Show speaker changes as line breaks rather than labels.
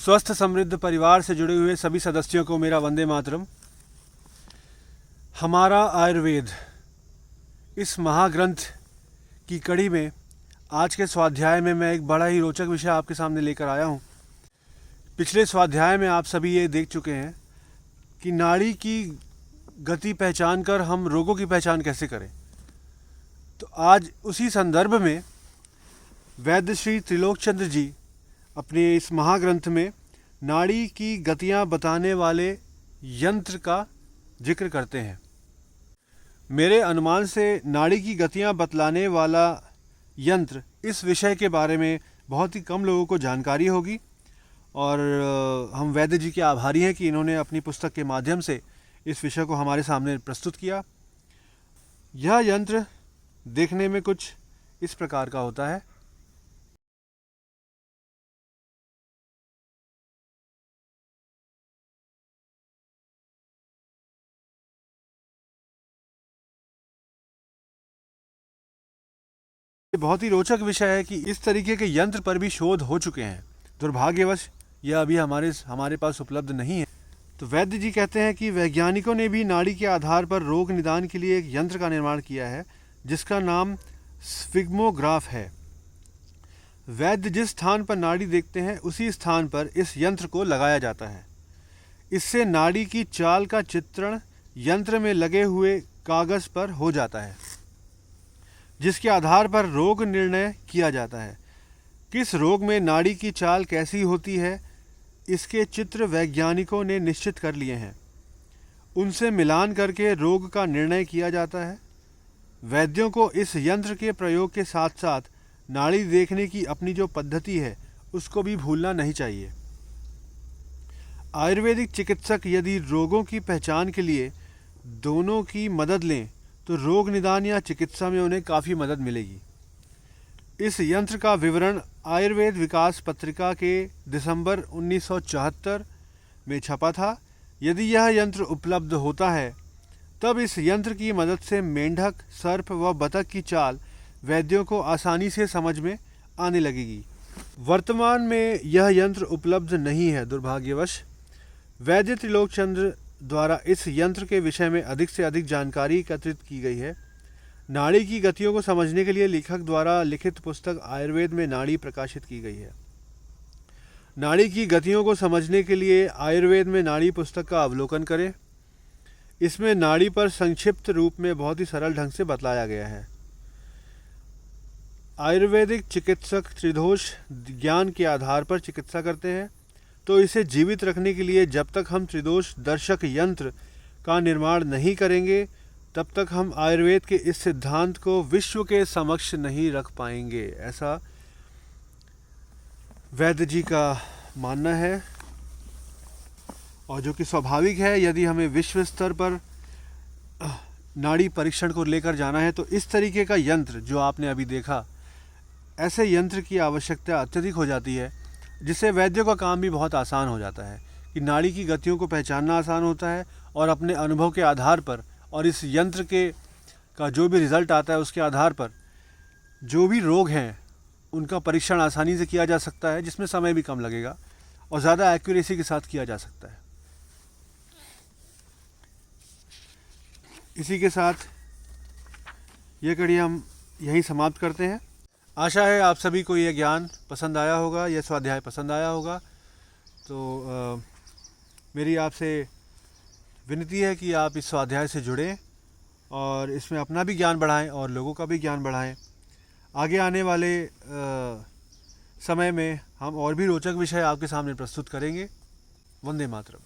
स्वस्थ समृद्ध परिवार से जुड़े हुए सभी सदस्यों को मेरा वंदे मातरम। हमारा आयुर्वेद, इस महाग्रंथ की कड़ी में आज के स्वाध्याय में मैं एक बड़ा ही रोचक विषय आपके सामने लेकर आया हूँ। पिछले स्वाध्याय में आप सभी ये देख चुके हैं कि नाड़ी की गति पहचान कर हम रोगों की पहचान कैसे करें। तो आज उसी संदर्भ में वैद्य श्री त्रिलोकचंद्र जी अपने इस महाग्रंथ में नाड़ी की गतियां बताने वाले यंत्र का जिक्र करते हैं। मेरे अनुमान से नाड़ी की गतियां बतलाने वाला यंत्र, इस विषय के बारे में बहुत ही कम लोगों को जानकारी होगी और हम वैद्य जी के आभारी हैं कि इन्होंने अपनी पुस्तक के माध्यम से इस विषय को हमारे सामने प्रस्तुत किया। यह यंत्र देखने में कुछ इस प्रकार का होता है। ये बहुत ही रोचक विषय है कि इस तरीके के यंत्र पर भी शोध हो चुके हैं। दुर्भाग्यवश यह अभी हमारे पास उपलब्ध नहीं है। तो वैद्य जी कहते हैं कि वैज्ञानिकों ने भी नाड़ी के आधार पर रोग निदान के लिए एक यंत्र का निर्माण किया है जिसका नाम स्फिग्मोग्राफ है। वैद्य जिस स्थान पर नाड़ी देखते हैं उसी स्थान पर इस यंत्र को लगाया जाता है। इससे नाड़ी की चाल का चित्रण यंत्र में लगे हुए कागज पर हो जाता है, जिसके आधार पर रोग निर्णय किया जाता है। किस रोग में नाड़ी की चाल कैसी होती है, इसके चित्र वैज्ञानिकों ने निश्चित कर लिए हैं। उनसे मिलान करके रोग का निर्णय किया जाता है। वैद्यों को इस यंत्र के प्रयोग के साथ साथ नाड़ी देखने की अपनी जो पद्धति है उसको भी भूलना नहीं चाहिए। आयुर्वेदिक चिकित्सक यदि रोगों की पहचान के लिए दोनों की मदद लें तो रोग निदान या चिकित्सा में उन्हें काफ़ी मदद मिलेगी। इस यंत्र का विवरण आयुर्वेद विकास पत्रिका के दिसंबर 1974 में छपा था। यदि यह यंत्र उपलब्ध होता है तब इस यंत्र की मदद से मेंढक, सर्प व बतख की चाल वैद्यों को आसानी से समझ में आने लगेगी। वर्तमान में यह यंत्र उपलब्ध नहीं है दुर्भाग्यवश। वैद्य त्रिलोकचंद्र द्वारा इस यंत्र के विषय में अधिक से अधिक जानकारी एकत्रित की गई है। नाड़ी की गतियों को समझने के लिए लेखक द्वारा लिखित पुस्तक आयुर्वेद में नाड़ी प्रकाशित की गई है। नाड़ी की गतियों को समझने के लिए आयुर्वेद में नाड़ी पुस्तक का अवलोकन करें। इसमें नाड़ी पर संक्षिप्त रूप में बहुत ही सरल ढंग से बतलाया गया है। आयुर्वेदिक चिकित्सक त्रिदोष ज्ञान के आधार पर चिकित्सा करते हैं, तो इसे जीवित रखने के लिए जब तक हम त्रिदोष दर्शक यंत्र का निर्माण नहीं करेंगे तब तक हम आयुर्वेद के इस सिद्धांत को विश्व के समक्ष नहीं रख पाएंगे, ऐसा वैद्य जी का मानना है। और जो कि स्वाभाविक है, यदि हमें विश्व स्तर पर नाड़ी परीक्षण को लेकर जाना है तो इस तरीके का यंत्र जो आपने अभी देखा, ऐसे यंत्र की आवश्यकता अत्यधिक हो जाती है, जिससे वैद्यों का काम भी बहुत आसान हो जाता है कि नाड़ी की गतियों को पहचानना आसान होता है और अपने अनुभव के आधार पर और इस यंत्र का जो भी रिज़ल्ट आता है उसके आधार पर जो भी रोग हैं उनका परीक्षण आसानी से किया जा सकता है, जिसमें समय भी कम लगेगा और ज़्यादा एक्यूरेसी के साथ किया जा सकता है। इसी के साथ ये कड़ी हम यहीं समाप्त करते हैं। आशा है आप सभी को यह ज्ञान पसंद आया होगा, यह स्वाध्याय पसंद आया होगा। तो मेरी आपसे विनती है कि आप इस स्वाध्याय से जुड़ें और इसमें अपना भी ज्ञान बढ़ाएं और लोगों का भी ज्ञान बढ़ाएं। आगे आने वाले समय में हम और भी रोचक विषय आपके सामने प्रस्तुत करेंगे। वंदे मातरम।